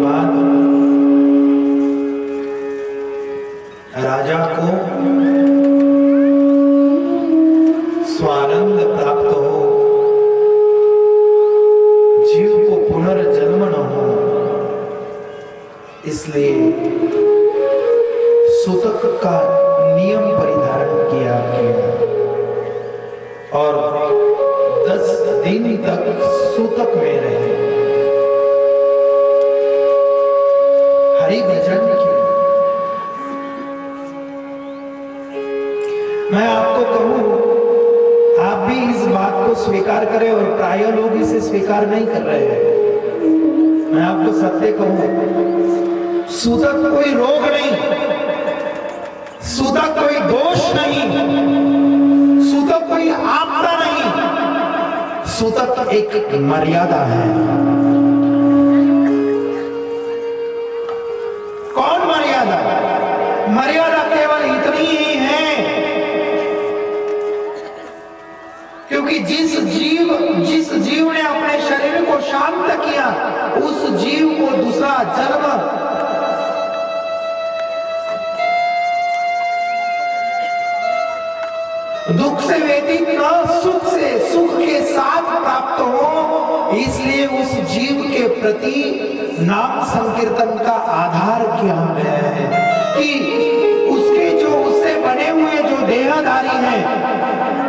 बाद राजा को स्वानंद प्राप्त हो, जीव को पुनर्जन्म न हो, इसलिए सूतक का नियम परिधारण किया गया और 10 दिन तक सूतक में रहे, हरि भजन किया। मैं आपको कहूं, आप भी इस बात को स्वीकार करें, और प्राय लोग इसे स्वीकार नहीं कर रहे हैं। मैं आपको सत्य कहूं, सूतक कोई रोग नहीं, सूतक कोई दोष नहीं, सूतक कोई आपदा नहीं, सूतक एक मर्यादा है। कौन मर्यादा? मर्यादा केवल इतनी ही है क्योंकि जिस जीव ने अपने शरीर को शांत किया, उस जीव को दूसरा जन्म दुख से व्यतीत न, सुख के साथ प्राप्त हो, इसलिए उस जीव के प्रति नाम संकीर्तन का आधार किया गया है कि उसके जो उससे बने हुए जो देहधारी हैं,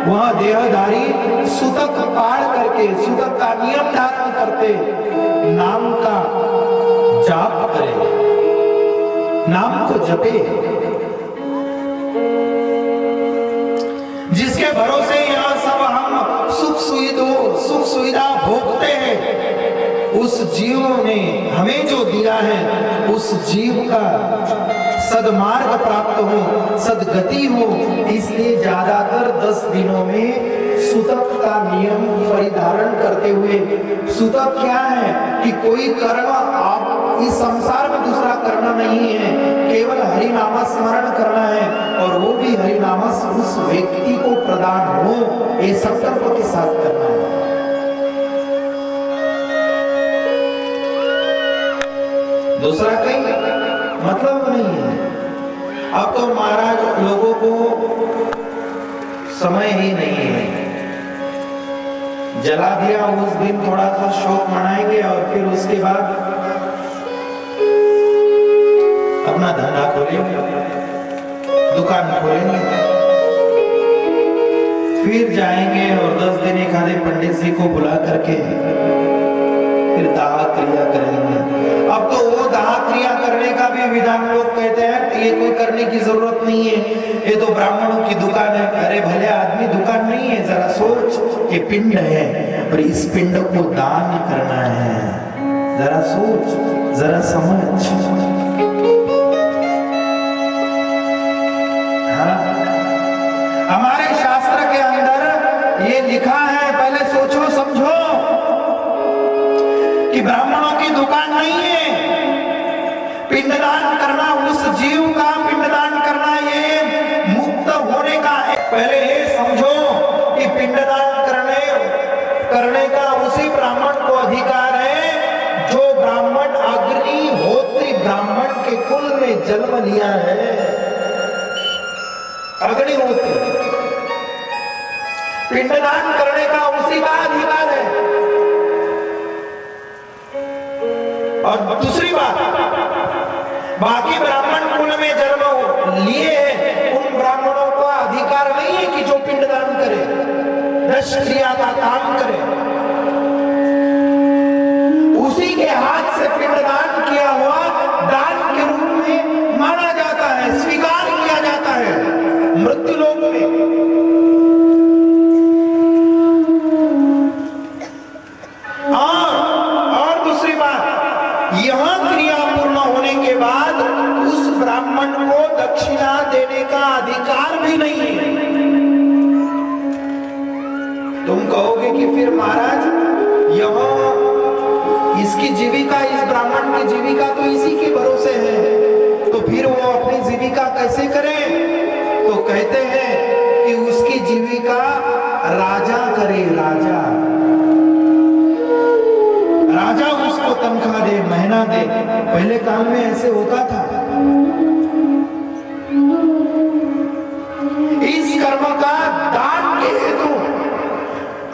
वह देहधारी सूतक पाड़ करके, सूतक का नियम धारण करते नाम का जाप करे, नाम को जपे, जिसके भरोसे यहां सब हम सुख सुविधा भोगते हैं। उस जीव ने हमें जो दिया है, उस जीव का सदमार्ग प्राप्त हो, सदगति हो, इसलिए ज्यादातर 10 दिनों में सूतक का नियम परिधारण करते हुए। सूतक क्या है कि कोई कर्म आप इस संसार में दूसरा करना नहीं है, केवल हरि नाम स्मरण करना है, और वो भी हरि नाम उस व्यक्ति को प्रदान हो, ये संकल्प के साथ करना है। दूसरा कहीं मतलब नहीं है। अब तो महाराज लोगों को समय ही नहीं है, जला दिया उस दिन थोड़ा सा शोक मनाएंगे और फिर उसके बाद अपना धंधा खोलेंगे, दुकान खोलेंगे, फिर जाएंगे और 10 दिन एक आधे पंडित जी को बुला करके फिर दाह क्रिया करेंगे। अब तो वो दाह क्रिया करने का भी विधान लोग कहते हैं ये कोई करने की जरूरत नहीं है, ये तो ब्राह्मणों की दुकान है। अरे भले आदमी, दुकान नहीं है, जरा सोच, ये पिंड है और इस पिंड को दान करना है, जरा सोच, जरा समझ। हमारे शास्त्र के अंदर ये लिखा है, पहले सोचो समझो, कि ब्राह्मणों की दुकान नहीं है। पिंडदान करना, उस जीव का पिंडदान करना, ये मुक्त होने का, पहले ये समझो कि पिंडदान करने का उसी ब्राह्मण को अधिकार है जो ब्राह्मण अग्निहोत्री ब्राह्मण के कुल में जन्म लिया है। अग्निहोत्री पिंडदान करने का उसी का अधिकार है। और दूसरी बात, बाकी ब्राह्मण कुल में जन्म लिए हैं, उन ब्राह्मणों का अधिकार नहीं है कि जो पिंडदान करे, 10 क्रिया का काम करे। उसी के हाथ से पिंडदान किया हुआ दान के रूप में माना जाता है, स्वीकार किया जाता है मृत्यु लोक में। और दूसरी बात, यहां क्रिया पूर्ण होने के बाद उस ब्राह्मण को दक्षिणा देने का अधिकार भी नहीं है। तुम कहोगे कि फिर महाराज यहां इसकी जीविका, इस ब्राह्मण की जीविका तो इसी के भरोसे है, तो फिर वो अपनी जीविका कैसे करे? तो कहते हैं कि उसकी जीविका राजा करे, राजा उसको तनख्वाह दे, महीना दे। पहले काल में ऐसे होता था। इस कर्म का दान के हेतु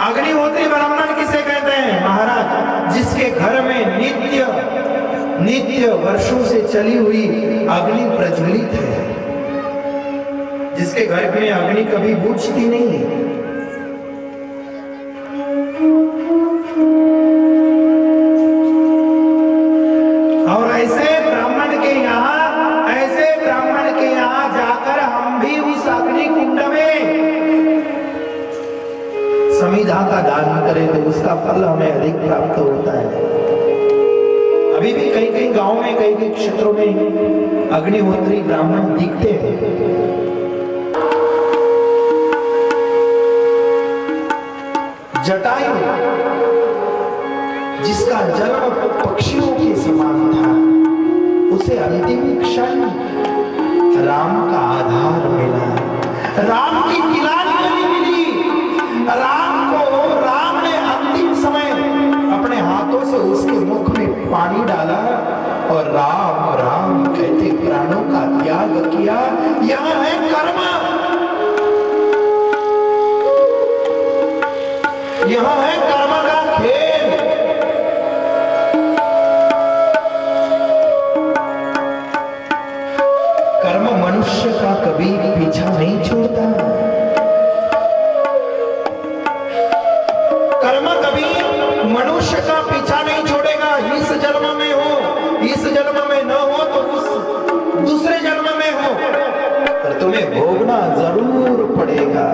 अग्निहोत्री ब्राह्मण किसे कहते हैं? महाराज, जिसके घर में नित्य वर्षों से चली हुई अग्नि प्रज्वलित है, जिसके घर में अग्नि कभी बुझती नहीं है। और ऐसे ब्राह्मण के यहाँ जाकर हम भी उस अग्नि कुंड में समिधा का दान करें तो उसका फल हमें अधिक प्राप्त होता है। अभी भी कई गांव में, कई क्षेत्रों में अग्निहोत्री ब्राह्मण दिखते हैं। जटायु, जिसका जन्म पक्षियों के समान था, उसे अंतिम क्षण राम का आधार मिला, राम की तिलांजलि मिली। राम ने अंतिम समय अपने हाथों से उसके मुख में पानी डाला और राम राम कहते प्राणों का त्याग किया। यह है कर्म, यह है कर्म का खेल। कर्म मनुष्य का कभी पीछा नहीं छोड़ता। कर्म कभी मनुष्य का पीछा नहीं छोड़ेगा। इस जन्म में हो, इस जन्म में न हो तो उस दूसरे जन्म में हो, पर तुम्हें भोगना जरूर पड़ेगा।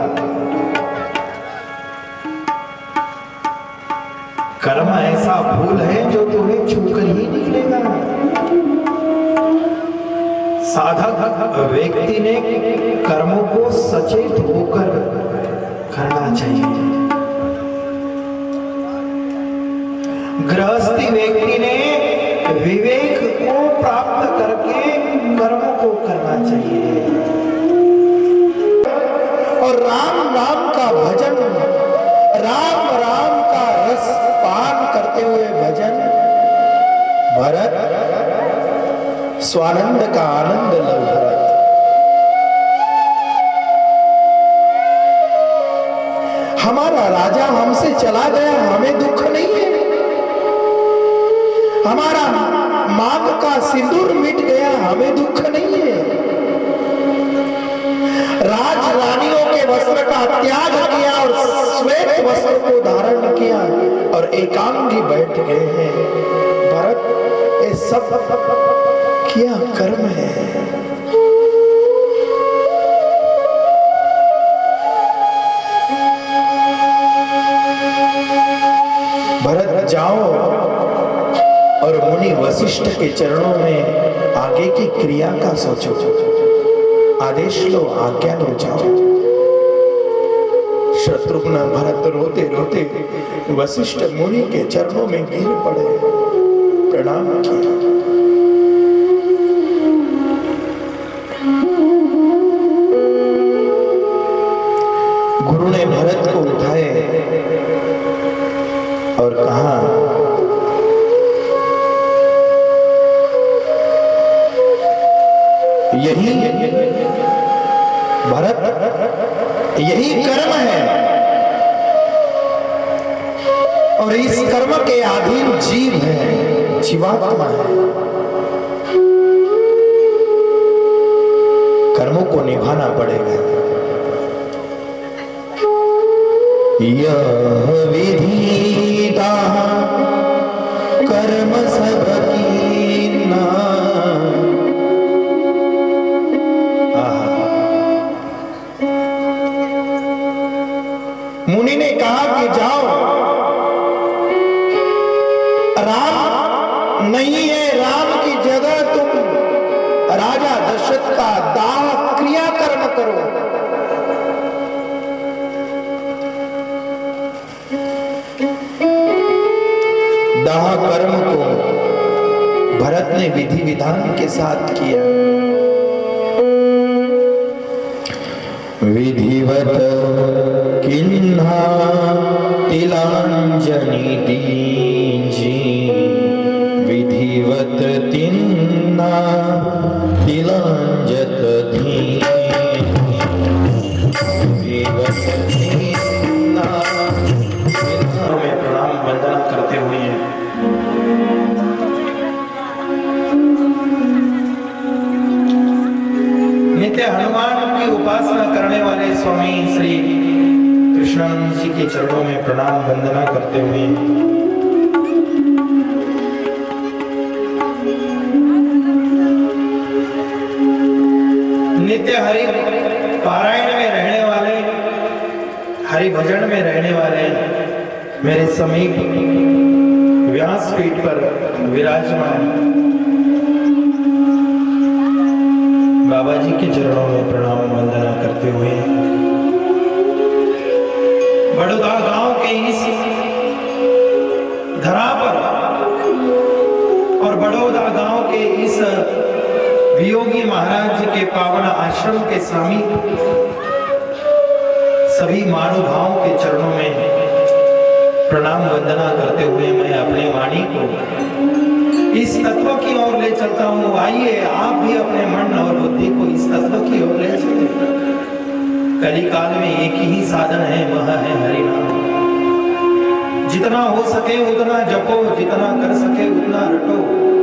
कर्म ऐसा फूल है जो तुम्हें छूकर ही निकलेगा। साधक व्यक्ति ने कर्मों को सचेत होकर करना चाहिए। गृहस्थी व्यक्ति ने विवेक को प्राप्त करके कर्मों को करना चाहिए। और राम नाम का भजन, राम राम का रस पान करते हुए भजन, भरत स्वानंद का आनंद लो भरत। हमारा राजा हमसे चला गया, हमें दुख नहीं है। हमारा मांग का सिंदूर मिट गया, हमें दुख नहीं है। राज रानियों के वस्त्र का त्याग किया और श्वेत वस्त्र को धारण किया और एकांगी बैठ गए हैं। भरत, ये सब क्या कर्म है? भरत, जाओ और मुनि वशिष्ठ के चरणों में आगे की क्रिया का सोचो। आदेश लो, आज्ञा लो, जाओ। शत्रुघ्न भरत रोते रोते वशिष्ठ मुनि के चरणों में गिर पड़े, प्रणाम किया। गुरु ने भरत को उठाए और कहा, यही भरत, यही कर्म है और इस कर्म के अधीन जीव है, जीवात्मा है। कर्मों को निभाना पड़ेगा। यह विधिता कर्म सबकी ना। मुनि ने कहा कि जाओ, राम नहीं है, राम की जगह तुम राजा दशरथ का दाह क्रिया कर्म करो। दाह कर्म को भरत ने विधि विधान के साथ किया। विधिवत किन्हा तिलांजलि दीजी जिन्ना तिलंजत धी में प्रणाम वंदना करते हुए नित्य हनुमान की उपासना करने वाले स्वामी श्री कृष्णानंद जी के चरणों में प्रणाम वंदना करते हुए नित्य हरि पारायण में रहने वाले, हरि भजन में रहने वाले मेरे समीप व्यासपीठ पर विराजमान बाबा जी के चरणों में प्रणाम वंदना करते हुए बड़ौदा गांव के इस धरा पर और बड़ौदा गांव के इस वियोगी महाराज जी के पावन आश्रम के समीप सभी महानुभावों के चरणों में प्रणाम वंदना करते हुए मैं अपने वाणी को इस तत्व की ओर ले चलता हूं। आइए आप भी अपने मन और बुद्धि को इस तत्व की ओर ले चले। कली काल में एक ही साधन है, वह है हरि नाम। जितना हो सके उतना जपो, जितना कर सके उतना रटो।